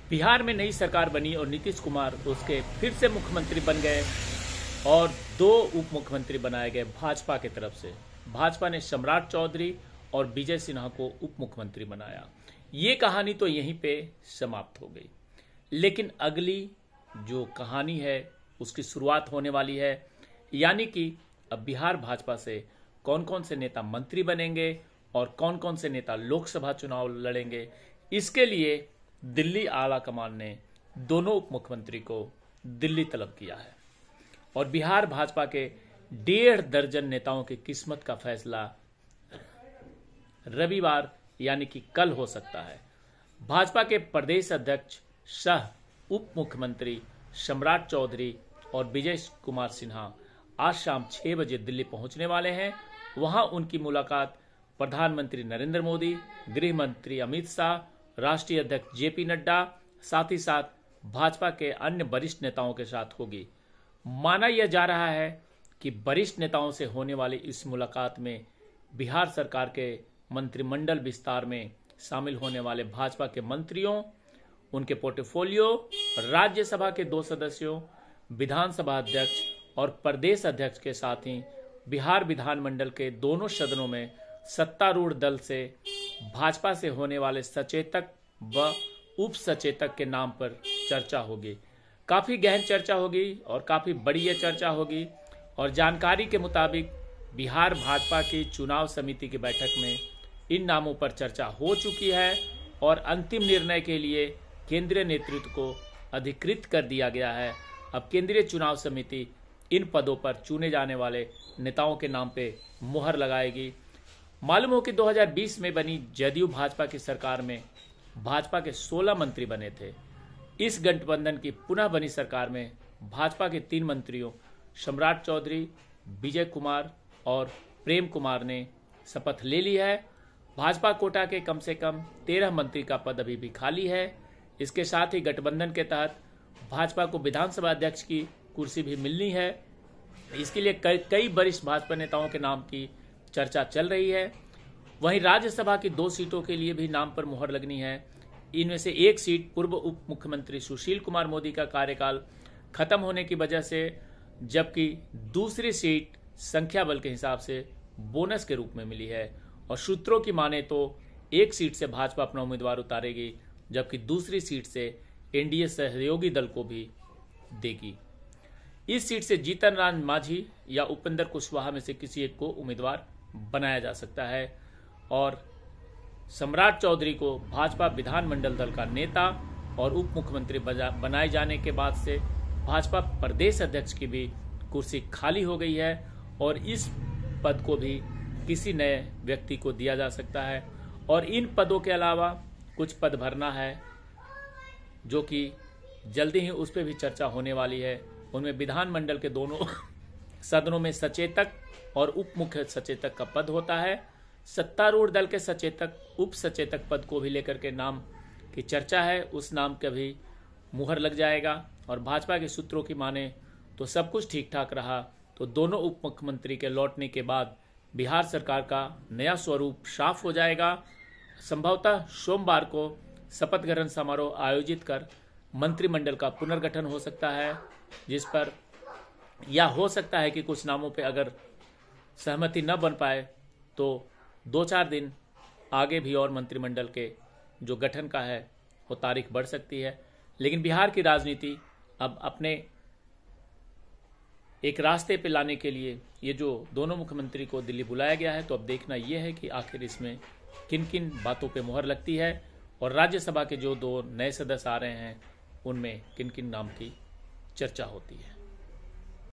बिहार में नई सरकार बनी और नीतीश कुमार उसके फिर से मुख्यमंत्री बन गए और 2 उप मुख्यमंत्री बनाए गए भाजपा की तरफ से। भाजपा ने सम्राट चौधरी और विजय सिन्हा को उप मुख्यमंत्री बनाया। ये कहानी तो यहीं पे समाप्त हो गई, लेकिन अगली जो कहानी है उसकी शुरुआत होने वाली है। यानी कि अब बिहार भाजपा से कौन कौन से नेता मंत्री बनेंगे और कौन कौन से नेता लोकसभा चुनाव लड़ेंगे, इसके लिए दिल्ली आला कमान ने दोनों उप मुख्यमंत्री को दिल्ली तलब किया है और बिहार भाजपा के 1.5 दर्जन नेताओं की किस्मत का फैसला रविवार यानी कि कल हो सकता है। भाजपा के प्रदेश अध्यक्ष सह उप मुख्यमंत्री सम्राट चौधरी और विजय कुमार सिन्हा आज शाम 6 बजे दिल्ली पहुंचने वाले हैं। वहां उनकी मुलाकात प्रधानमंत्री नरेंद्र मोदी, गृह मंत्री अमित शाह, राष्ट्रीय अध्यक्ष जेपी नड्डा, साथ ही साथ भाजपा के अन्य वरिष्ठ नेताओं के साथ होगी। माना यह जा रहा है कि वरिष्ठ नेताओं से होने वाली इस मुलाकात में बिहार सरकार के मंत्रिमंडल विस्तार में शामिल होने वाले भाजपा के मंत्रियों, उनके पोर्टफोलियो, राज्यसभा के 2 सदस्यों, विधानसभा अध्यक्ष और प्रदेश अध्यक्ष के साथ ही बिहार विधानमंडल के दोनों सदनों में सत्तारूढ़ दल से भाजपा से होने वाले सचेतक व उप सचेतक के नाम पर चर्चा होगी। काफी गहन चर्चा होगी और काफी बड़ी यह चर्चा होगी। और जानकारी के मुताबिक बिहार भाजपा की चुनाव समिति की बैठक में इन नामों पर चर्चा हो चुकी है और अंतिम निर्णय के लिए केंद्रीय नेतृत्व को अधिकृत कर दिया गया है। अब केंद्रीय चुनाव समिति इन पदों पर चुने जाने वाले नेताओं के नाम पे मुहर लगाएगी। मालूम हो कि 2020 में बनी जदयू भाजपा की सरकार में भाजपा के 16 मंत्री बने थे। इस गठबंधन की पुनः बनी सरकार में भाजपा के 3 मंत्रियों सम्राट चौधरी, विजय कुमार और प्रेम कुमार ने शपथ ले ली है। भाजपा कोटा के कम से कम 13 मंत्री का पद अभी भी खाली है। इसके साथ ही गठबंधन के तहत भाजपा को विधानसभा अध्यक्ष की कुर्सी भी मिलनी है। इसके लिए कई वरिष्ठ भाजपा नेताओं के नाम की चर्चा चल रही है। वहीं राज्यसभा की 2 सीटों के लिए भी नाम पर मुहर लगनी है। इनमें से एक सीट पूर्व उप मुख्यमंत्री सुशील कुमार मोदी का कार्यकाल खत्म होने की वजह से, जबकि दूसरी सीट संख्या बल के हिसाब से बोनस के रूप में मिली है। और सूत्रों की माने तो एक सीट से भाजपा अपना उम्मीदवार उतारेगी, जबकि दूसरी सीट से एनडीए सहयोगी दल को भी देगी। इस सीट से जीतन राम मांझी या उपेंद्र कुशवाहा में से किसी एक को उम्मीदवार बनाया जा सकता है। और सम्राट चौधरी को भाजपा विधानमंडल दल का नेता और उप मुख्यमंत्री बनाए जाने के बाद से भाजपा प्रदेश अध्यक्ष की भी कुर्सी खाली हो गई है और इस पद को भी किसी नए व्यक्ति को दिया जा सकता है। और इन पदों के अलावा कुछ पद भरना है जो कि जल्दी ही उस पर भी चर्चा होने वाली है। उनमें विधानमंडल के दोनों सदनों में सचेतक और उप मुख्य सचेतक का पद होता है। सत्तारूढ़ दल के सचेतक, उप सचेतक पद को भी लेकर के नाम की चर्चा है। उस नाम का भी मुहर लग जाएगा। और भाजपा के सूत्रों की माने तो सब कुछ ठीक ठाक रहा तो दोनों उप मुख्यमंत्री के लौटने के बाद बिहार सरकार का नया स्वरूप साफ हो जाएगा। संभवतः सोमवार को शपथ ग्रहण समारोह आयोजित कर मंत्रिमंडल का पुनर्गठन हो सकता है, जिस पर या हो सकता है कि कुछ नामों पे अगर सहमति न बन पाए तो 2-4 दिन आगे भी और मंत्रिमंडल के जो गठन का है वो तारीख बढ़ सकती है। लेकिन बिहार की राजनीति अब अपने एक रास्ते पे लाने के लिए ये जो दोनों मुख्यमंत्री को दिल्ली बुलाया गया है, तो अब देखना यह है कि आखिर इसमें किन किन बातों पे मुहर लगती है और राज्यसभा के जो 2 नए सदस्य आ रहे हैं उनमें किन किन नाम की चर्चा होती है।